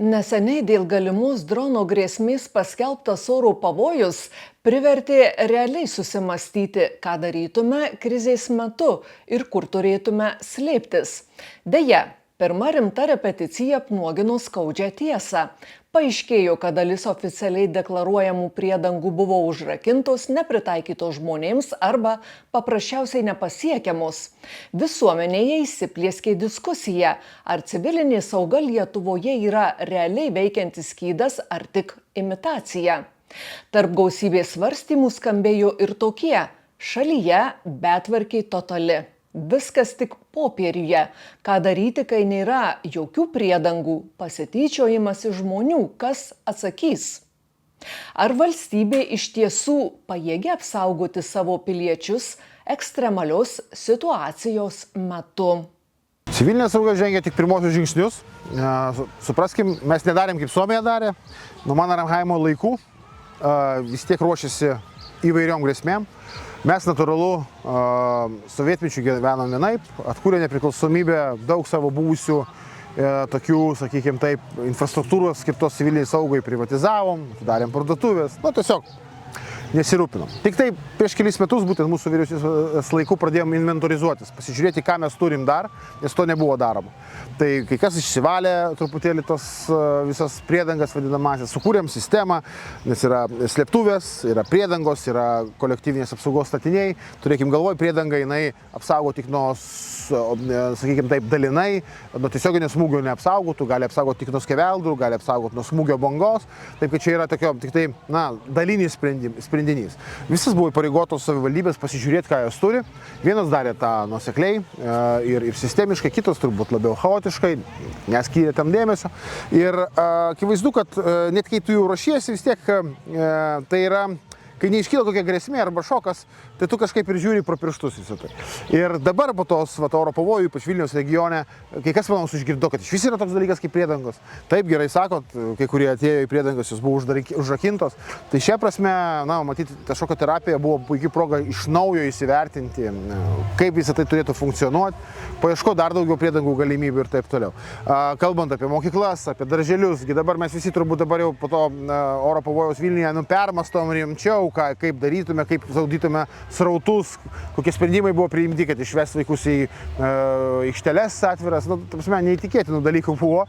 Neseniai dėl galimos drono grėsmės paskelbtas oro pavojus privertė realiai susimastyti, ką darytume krizės metu ir kur turėtume slėptis. Deja, pirma rimta repeticija apnuogino skaudžią tiesą. Paaiškėjo, kad dalis oficialiai deklaruojamų priedangų buvo užrakintos, nepritaikytos žmonėms arba paprasčiausiai nepasiekiamos. Visuomenėje įsiplieskė diskusija, ar civilinė sauga Lietuvoje yra realiai veikiantis skydas ar tik imitacija. Tarp gausybės svarstymų skambėjo ir tokie: šalyje betvarkė totali. Viskas tik popieriuje. Ką daryti, kai nėra jokių priedangų, pasityčiojimas iš žmonių, kas atsakys? Ar valstybė iš tiesų pajėgia apsaugoti savo piliečius ekstremalios situacijos metu? Civilinė sauga žengia tik pirmosius žingsnius. Supraskim, mes nedarėm kaip Suomija darė. Nuo Mannerheimo laikų vis tiek ruošiasi įvairiom grėsmėm. Mes natūralu sovietmečių gyvenom vienaip, atkūrė nepriklausomybę, daug savo buvusių tokių, sakykime taip, infrastruktūros skirtos civiliniai saugai privatizavom, darėm parduotuvės, tiesiog nesirūpinom. Tik tai prieš kelis metus būtent mūsų vyriausybės laiku pradėjom inventorizuotis, pasižiūrėti, ką mes turim dar, nes to nebuvo daroma. Tai kai kas išsivalė truputėlį tos visas priedangas vadinamasis, sukūrėm sistemą, nes yra slėptuvės, yra priedangos, yra kolektyvinės apsaugos statiniai. Turėkim galvoj, priedanga jinai apsaugo tik nuo, sakykime taip, dalinai, nuo tiesioginio smūgio neapsaugotų, gali apsaugoti tik nuo skeveldrų, gali apsaugoti nuo smūgio bangos. Taip, kad čia yra tokio tik tai, dalinis sprendinys. Visas buvo įpareigotos savivaldybės pasižiūrėti, ką jos turi. Vienas darė tą nuosekliai ir sistemiškai, kitos turbūt labiau chaotiškai, neskyrė tam dėmesio. Ir akivaizdu, kad net kai tu jau ruošiesi, vis tiek tai yra, kai neiškyla kokia grėsmė arba šokas, tai tu kažkaip ir žiūri pro pirštus visą tai. Ir dabar po tos oro pavojų, ypač Vilniaus regione, kai kas manau išgirdo, kad iš vis yra toks dalykas kaip priedangos. Taip, gerai sakot, kai kurie atėjo į priedangas, jos buvo užrakintos. Tai šia prasme, matyti, ta šoko terapija buvo puikia proga iš naujo įsivertinti, kaip visą tai turėtų funkcionuoti, paieškoti dar daugiau priedangų galimybių ir taip toliau. Kalbant apie mokyklas, apie darželius, dabar mes visi turbūt dabar jau po to oro pavojaus Vilniuje permastom rimčiau, kaip darytume, kaip saudytume srautus, kokie sprendimai buvo priimti, kad išvesti vaikus į aikšteles atviras, neįtikėtinų dalykų buvo.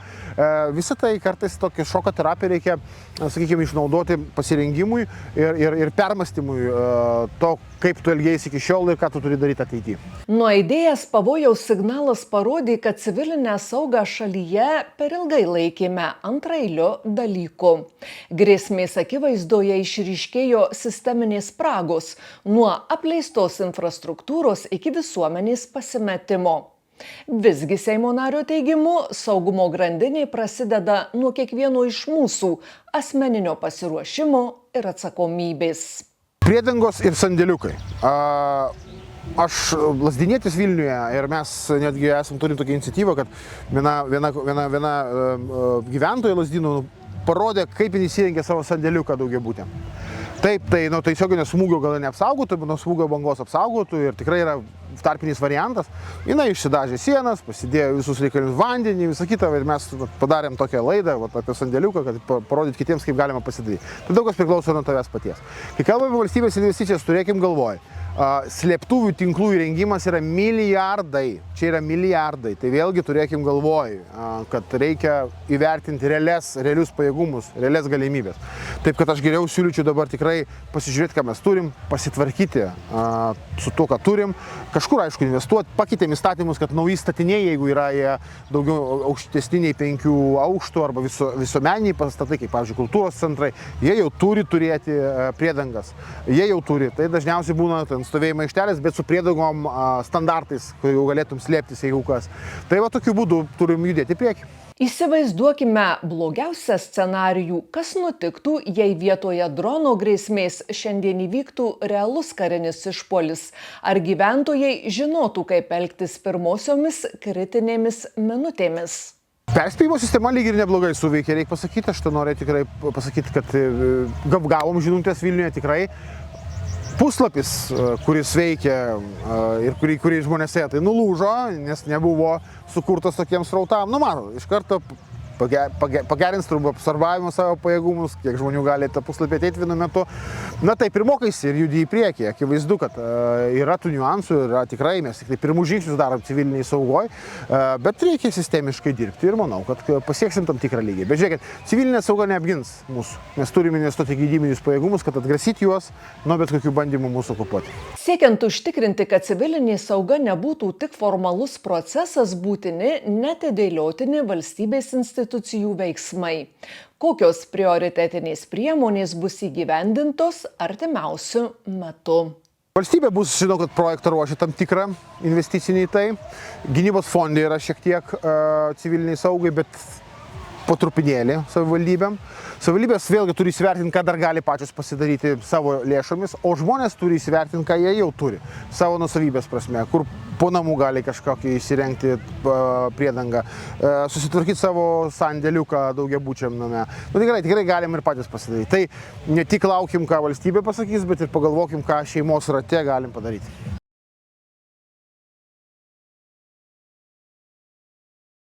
Visą tai kartais tokia šoko terapija reikia, sakykime, išnaudoti pasirengimui ir permastymui to, kaip tu elgėsi iki šiol ir ką tu turi daryti ateityje. Nuaidėjęs pavojaus signalas parodė, kad civilinę saugą šalyje per ilgai laikėme antraeiliu dalyku. Grėsmės akivaizdoje išryškėjo sisteminės spragos nuo apleistos infrastruktūros iki visuomenės pasimetimo. Visgi Seimo nario teigimu, saugumo grandinė prasideda nuo kiekvieno iš mūsų asmeninio pasiruošimo ir atsakomybės. Priedangos ir sandėliukai. Aš lasdinietis Vilniuje ir mes netgi turim tokią iniciatyvą, kad viena gyventoja Lazdynų parodė, kaip jis įsirengė savo sandėliuką daugiabutėm. Taip, tai nuo tiesioginio smūgio gal neapsaugotų, bet nuo smūgio bangos apsaugotų ir tikrai yra tarpinis variantas. Jinai išsidažė sienas, pasidėjo visus reikalius vandenį, visą kitą ir mes padarėm tokią laidą apie sandėliuką, kad parodyti kitiems, kaip galima pasidaryti. Tai daug kas priklauso nuo tavęs paties. Kai kalbame apie valstybės investicijas, turėkim galvoj. Slėptuvių tinklų įrengimas yra milijardai. Čia yra milijardai. Tai vėlgi turėkim galvoj, kad reikia įvertinti realius pajėgumus, realias galimybės. Taip, kad aš geriau siūlyčiau dabar tikrai pasižiūrėti, ką mes turim, pasitvarkyti su tuo, ką turim. Kažkur, aišku, investuoti, pakeitėm įstatymus, kad nauji statiniai, jeigu yra jie daugiau aukštesniniai 5 aukštų arba visuomeniniai pastatai, kaip, pavyzdžiui, kultūros centrai, jie jau turi turėti priedangas. Jie jau turi. Tai dažniausiai būna stovėjimo aikštelės, bet su priedangom standartais, kur jau galėtum slėptis, jeigu kas. Tai tokiu būdu turim judėti į priekį. Įsivaizduokime blogiausią scenarijų, kas nutiktų, jei vietoje drono grėsmės šiandien įvyktų realus karinis išpuolis. Ar gyventojai žinotų, kaip elgtis pirmosiomis kritinėmis minutėmis? Perspėjimo sistema lyg ir neblogai suveikė, reikia pasakyti. Aš noriu tikrai pasakyti, kad gavom žinutės Vilniuje tikrai. Puslapis, kuris veikia ir kurį žmonės ėjo, tai nulūžo, nes nebuvo sukurtas tokiems srautam. Iš karto pagerins turbūt apsarbavimo savo pajėgumus, kiek žmonių gali tą puslapį ateiti vienu metu. Na taip ir mokaisi ir judi į priekį. Akivaizdu, kad yra tų niuansų, yra tikrai, mes tik tai pirmus žingsnius darom civiliniai saugoj, bet reikia sistemiškai dirbti ir manau, kad pasieksim tam tikrą lygį. Bet žiūrėkit, civilinė sauga neapgins mūsų. Mes turime investuoti į gynybinius pajėgumus, kad atgrasyti juos nuo bet kokių bandymų mūsų okupuoti. Siekiant užtikrinti, kad civilinė sauga nebūtų tik formalus procesas, būtini neatidėliotini valstybės institucijų veiksmai. Kokios prioritetinės priemonės bus įgyvendintos artimiausiu metu? Valstybė bus, žinau, kad projektą ruošia tam tikrą investicinį į tai. Gynybos fondai yra šiek tiek civiliniai saugai, bet po trupinėlį savivaldybėm. Savivaldybės vėlgi turi įsivertinti, ką dar gali pačios pasidaryti savo lėšomis, o žmonės turi įsivertinti, ką jie jau turi savo nusavybės prasme, kur po namų gali kažkokį įsirengti priedangą, susitvarkyti savo sandėliuką daugiabučiam name. Nu, tikrai galim ir patys pasidaryti. Tai ne tik laukim, ką valstybė pasakys, bet ir pagalvokim, ką šeimos rate galim padaryti.